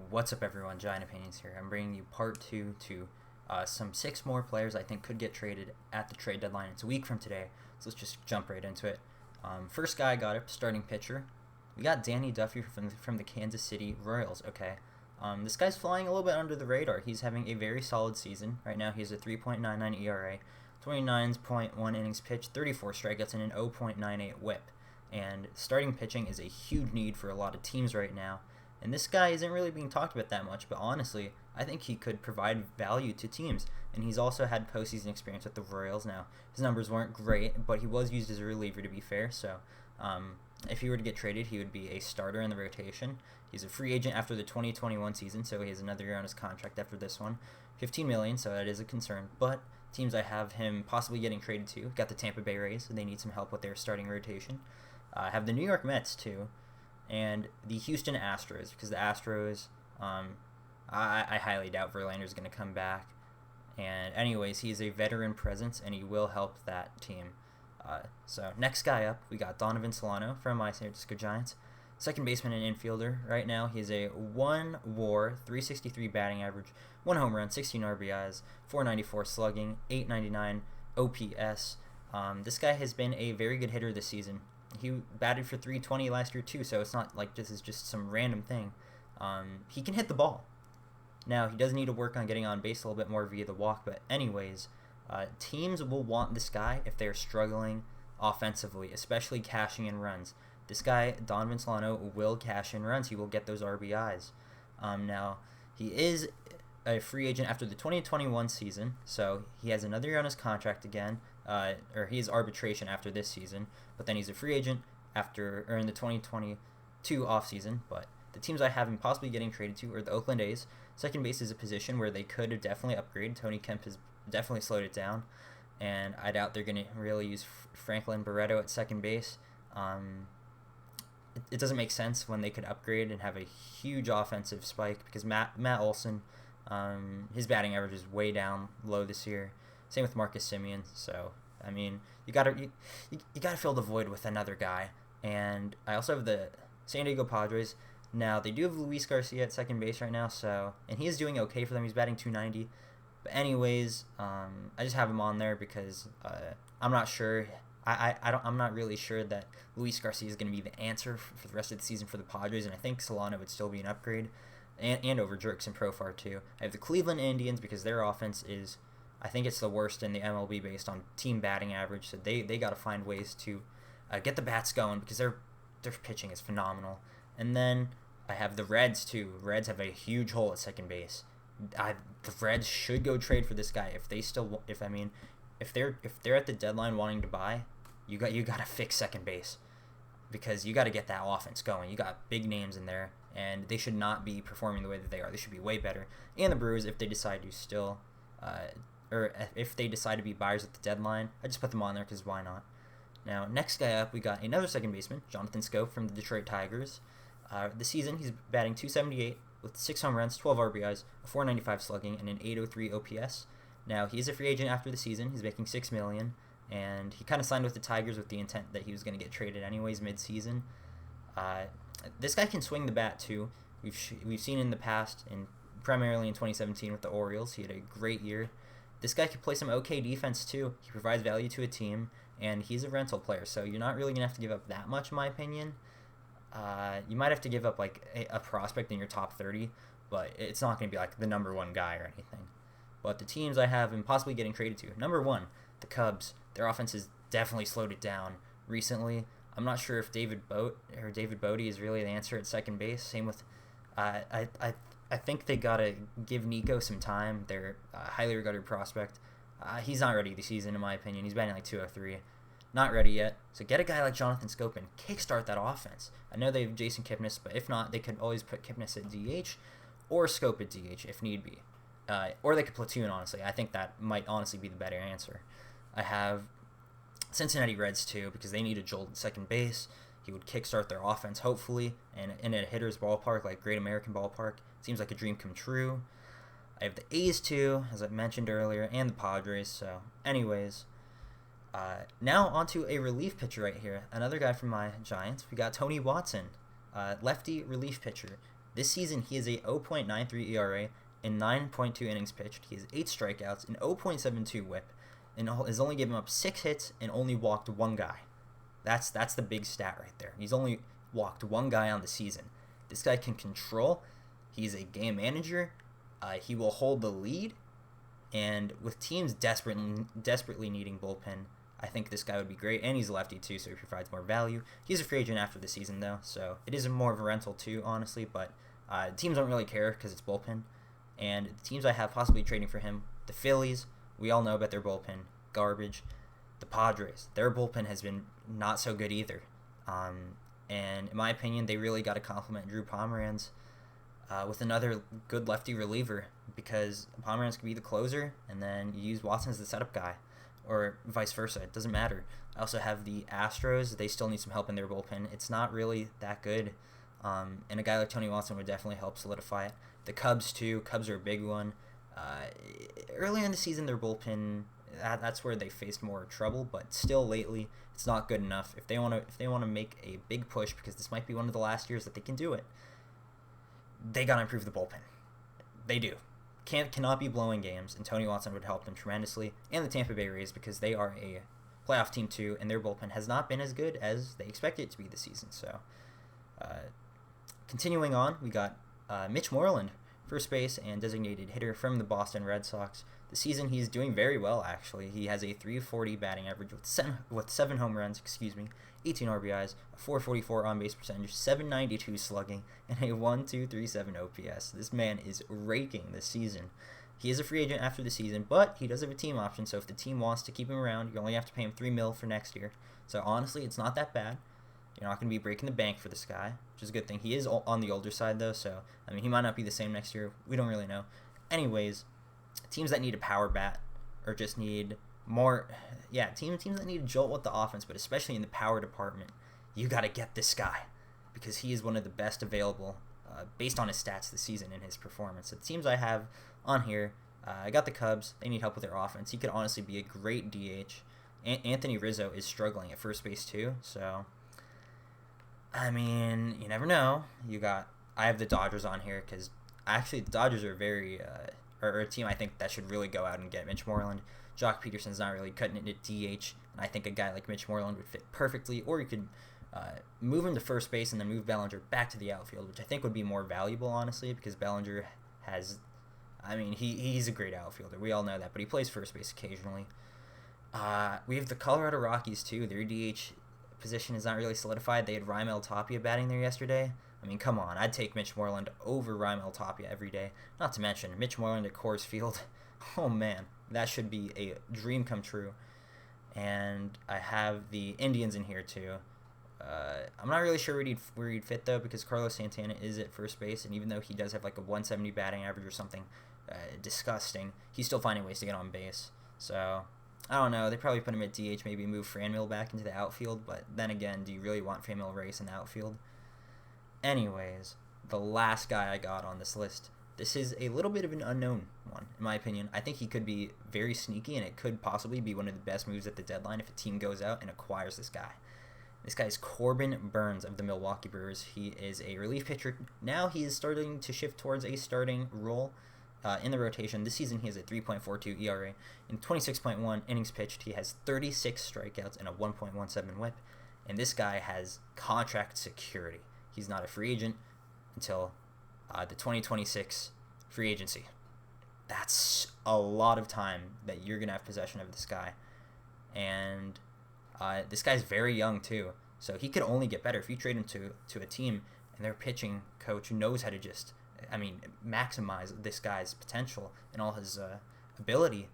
What's up, everyone? Giant Opinions here. I'm bringing you part two to some six more players I think could get traded at the trade deadline. It's a week from today, so let's just jump right into it. First guy I got up, starting pitcher. We got Duffy from the Kansas City Royals. Okay, this guy's flying a little bit under the radar. He's having a very solid season. Right now, he has a 3.99 ERA, 29.1 innings pitched, 34 strikeouts, and an 0.98 WHIP. And starting pitching is a huge need for a lot of teams right now. And this guy isn't really being talked about that much, but honestly, I think he could provide value to teams. And he's also had postseason experience with the Royals. Now, his numbers weren't great, but he was used as a reliever, to be fair. So, if he were to get traded, he would be a starter in the rotation. He's a free agent after the 2021 season, so he has another year on his contract after this one. $15 million, so that is a concern. But teams I have him possibly getting traded to, got the Tampa Bay Rays, so they need some help with their starting rotation. I have the New York Mets, too. And the Houston Astros, because the Astros, I highly doubt Verlander is going to come back. And anyways, he is a veteran presence, and he will help that team. So next guy up, we got Donovan Solano from my San Francisco Giants. Second baseman and infielder. Right now, he has a 1 WAR, 363 batting average, 1 home run, 16 RBIs, 494 slugging, 899 OPS. This guy has been a very good hitter this season. He batted for 320 last year too, so it's not like this is just some random thing. He can hit the ball. Now, he does need to work on getting on base a little bit more via the walk, but anyways, teams will want this guy if they're struggling offensively, especially cashing in runs. This guy, Donovan Solano, will cash in runs. He will get those RBIs. Now, he is a free agent after the 2021 season, so he has another year on his contract again, or he is arbitration after this season, but then he's a free agent in the 2022 offseason. But the teams I have him possibly getting traded to are the Oakland A's. Second base is a position where they could have definitely upgraded. Tony Kemp has definitely slowed it down, and I doubt they're going to really use Franklin Barreto at second base. It doesn't make sense when they could upgrade and have a huge offensive spike, because Matt Olson, his batting average is way down low this year. Same with Marcus Semien. So I mean, you gotta fill the void with another guy. And I also have the San Diego Padres. Now they do have Luis Garcia at second base right now, and he is doing okay for them. He's batting 290. But anyways, I just have him on there because I'm not sure. I'm not really sure that Luis Garcia is going to be the answer for the rest of the season for the Padres, and I think Solano would still be an upgrade, and over Jerks Profar too. I have the Cleveland Indians because their offense is, I think it's the worst in the MLB based on team batting average, so they got to find ways to get the bats going because their pitching is phenomenal. And then I have the Reds too. Reds have a huge hole at second base. The Reds should go trade for this guy if they're at the deadline wanting to buy. You got to fix second base because you got to get that offense going. You got big names in there, and they should not be performing the way that they are. They should be way better. And the Brewers, if they decide to still, or if they decide to be buyers at the deadline, I just put them on there because why not? Now, next guy up, we got another second baseman, Jonathan Schoop from the Detroit Tigers. This season, he's batting 278 with 6 home runs, 12 RBIs, a 495 slugging, and an 803 OPS. Now, he is a free agent after the season. He's making $6 million, and he kind of signed with the Tigers with the intent that he was going to get traded anyways mid-season. This guy can swing the bat too. We've seen in the past, primarily in 2017 with the Orioles, he had a great year. This guy can play some okay defense too. He provides value to a team, and he's a rental player, so you're not really going to have to give up that much, in my opinion. You might have to give up like a prospect in your top 30, but it's not going to be like the number one guy or anything. But the teams I have him possibly getting traded to, number one, the Cubs. Their offense has definitely slowed it down recently. I'm not sure if David Bodie is really the answer at second base. Same with, I think they gotta give Nico some time. Their highly regarded prospect. He's not ready this season, in my opinion. He's batting like 203. Not ready yet. So get a guy like Jonathan Schoop and kickstart that offense. I know they have Jason Kipnis, but if not, they could always put Kipnis at DH or Schoop at DH if need be. Or they could platoon, honestly. I think that might honestly be the better answer. I have Cincinnati Reds, too, because they need a jolt at second base. He would kickstart their offense, hopefully, and in a hitter's ballpark, like Great American Ballpark. Seems like a dream come true. I have the A's, too, as I mentioned earlier, and the Padres. So, anyways, now onto a relief pitcher right here. Another guy from my Giants. We got Tony Watson, lefty relief pitcher. This season, he has a 0.93 ERA in 9.2 innings pitched. He has 8 strikeouts, an 0.72 WHIP, and has only given up 6 hits and only walked one guy. That's the big stat right there. He's only walked one guy on the season. This guy can control. He's a game manager. He will hold the lead. And with teams desperately needing bullpen, I think this guy would be great. And he's a lefty too, so he provides more value. He's a free agent after the season though, so it is more of a rental too, honestly. But teams don't really care because it's bullpen. And the teams I have possibly trading for him, the Phillies, we all know about their bullpen, garbage. The Padres, their bullpen has been not so good either. And in my opinion, they really got to compliment Drew Pomeranz with another good lefty reliever, because Pomeranz can be the closer, and then you use Watson as the setup guy, or vice versa. It doesn't matter. I also have the Astros. They still need some help in their bullpen. It's not really that good, and a guy like Tony Watson would definitely help solidify it. The Cubs too. Cubs are a big one. Earlier in the season, their bullpen, that's where they faced more trouble, but still lately it's not good enough. If they want to make a big push, because this might be one of the last years that they can do it, they got to improve the bullpen. They do. Cannot be blowing games, and Tony Watson would help them tremendously. And the Tampa Bay Rays, because they are a playoff team too, and their bullpen has not been as good as they expected it to be this season. So, continuing on, we got Mitch Moreland, first base and designated hitter from the Boston Red Sox. This season, he's doing very well, actually. He has a 340 batting average with 7 home runs, 18 RBIs, a 444 on-base percentage, 792 slugging, and a 1.237 OPS. This man is raking this season. He is a free agent after the season, but he does have a team option, so if the team wants to keep him around, you only have to pay him $3 million for next year. So honestly, it's not that bad. You're not going to be breaking the bank for this guy, which is a good thing. He is on the older side, though, so, I mean, he might not be the same next year. We don't really know. Anyways, teams that need a power bat or just need more, teams that need a jolt with the offense, but especially in the power department, you got to get this guy, because he is one of the best available based on his stats this season and his performance. So the teams I have on here, I got the Cubs. They need help with their offense. He could honestly be a great DH. Anthony Rizzo is struggling at first base too, so I mean, you never know. I have the Dodgers on here, because actually the Dodgers are are a team I think that should really go out and get Mitch Moreland. Jock Peterson's not really cutting it at DH, and I think a guy like Mitch Moreland would fit perfectly. Or you could move him to first base and then move Bellinger back to the outfield, which I think would be more valuable, honestly, because Bellinger has, I mean, he's a great outfielder. We all know that, but he plays first base occasionally. We have the Colorado Rockies, too. Their DH position is not really solidified. They had Raimel Tapia batting there yesterday. I mean, come on. I'd take Mitch Moreland over Raimel Tapia every day. Not to mention, Mitch Moreland at Coors Field. Oh, man. That should be a dream come true. And I have the Indians in here, too. I'm not really sure where he'd fit, though, because Carlos Santana is at first base, and even though he does have like a 170 batting average or something disgusting, he's still finding ways to get on base. So, I don't know. They probably put him at DH, maybe move Franmil back into the outfield, but then again, do you really want Franmil Reyes in the outfield? Anyways, the last guy I got on this list, this is a little bit of an unknown one, in my opinion. I think he could be very sneaky, and it could possibly be one of the best moves at the deadline if a team goes out and acquires this guy. This guy is Corbin Burnes of the Milwaukee Brewers. He is a relief pitcher. Now he is starting to shift towards a starting role in the rotation. This season he has a 3.42 ERA. In 26.1 innings pitched, he has 36 strikeouts and a 1.17 whip. And this guy has contract security. He's not a free agent until the 2026 free agency. That's a lot of time that you're going to have possession of this guy. And this guy's very young too, so he could only get better if you trade him to a team and their pitching coach knows how to just, maximize this guy's potential and all his ability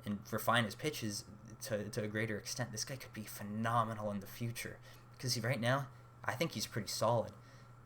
and refine his pitches to a greater extent. This guy could be phenomenal in the future, because right now I think he's pretty solid.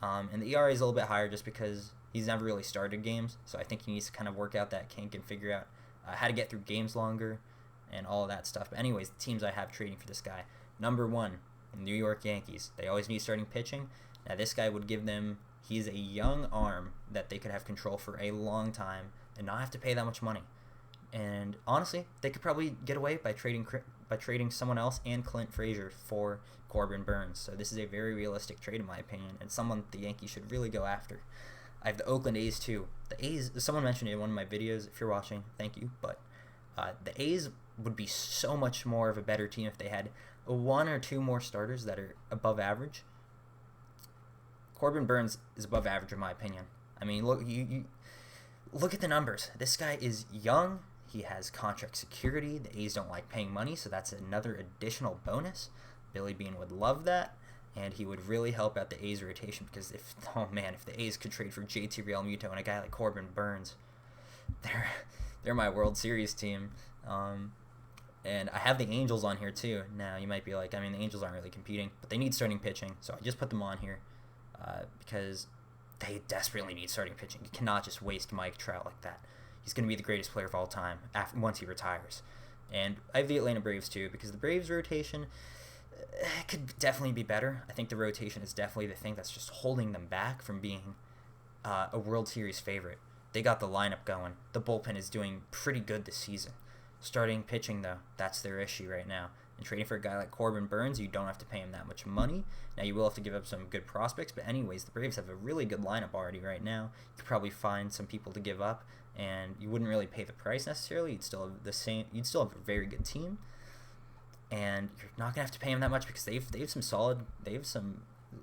And the ERA is a little bit higher just because he's never really started games, so I think he needs to kind of work out that kink and figure out how to get through games longer and all of that stuff. But anyways, the teams I have trading for this guy. Number 1, New York Yankees. They always need starting pitching. Now this guy would give them, he's a young arm that they could have control for a long time and not have to pay that much money. And honestly, they could probably get away by trading someone else and Clint Frazier for Corbin Burnes. So this is a very realistic trade in my opinion, and someone the Yankees should really go after. I have the Oakland A's too. The A's, someone mentioned it in one of my videos. If you're watching, thank you. But the A's would be so much more of a better team if they had one or two more starters that are above average. Corbin Burnes is above average in my opinion. I mean, look, you look at the numbers. This guy is young. He has contract security. The A's don't like paying money, so that's another additional bonus. Billy Beane would love that, and he would really help out the A's rotation because if the A's could trade for JT Realmuto and a guy like Corbin Burnes, they're my World Series team. And I have the Angels on here too. Now you might be like, I mean, the Angels aren't really competing, but they need starting pitching, so I just put them on here because they desperately need starting pitching. You cannot just waste Mike Trout like that. He's going to be the greatest player of all time once he retires. And I have the Atlanta Braves too because the Braves rotation could definitely be better. I think the rotation is definitely the thing that's just holding them back from being a World Series favorite. They got the lineup going. The bullpen is doing pretty good this season. Starting pitching, though, that's their issue right now. And trading for a guy like Corbin Burnes, you don't have to pay him that much money. Now, you will have to give up some good prospects, but anyways, the Braves have a really good lineup already right now. You could probably find some people to give up, and you wouldn't really pay the price necessarily. You'd still have a very good team, and you're not gonna have to pay them that much because they have some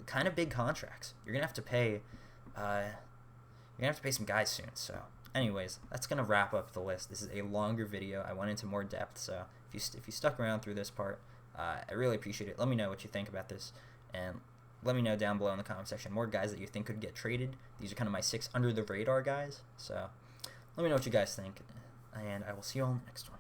kind of big contracts. You're gonna have to pay some guys soon. So, anyways, that's gonna wrap up the list. This is a longer video. I went into more depth, so if you stuck around through this part, I really appreciate it. Let me know what you think about this, and let me know down below in the comment section more guys that you think could get traded. These are kind of my 6 under the radar guys. So, let me know what you guys think, and I will see you all in the next one.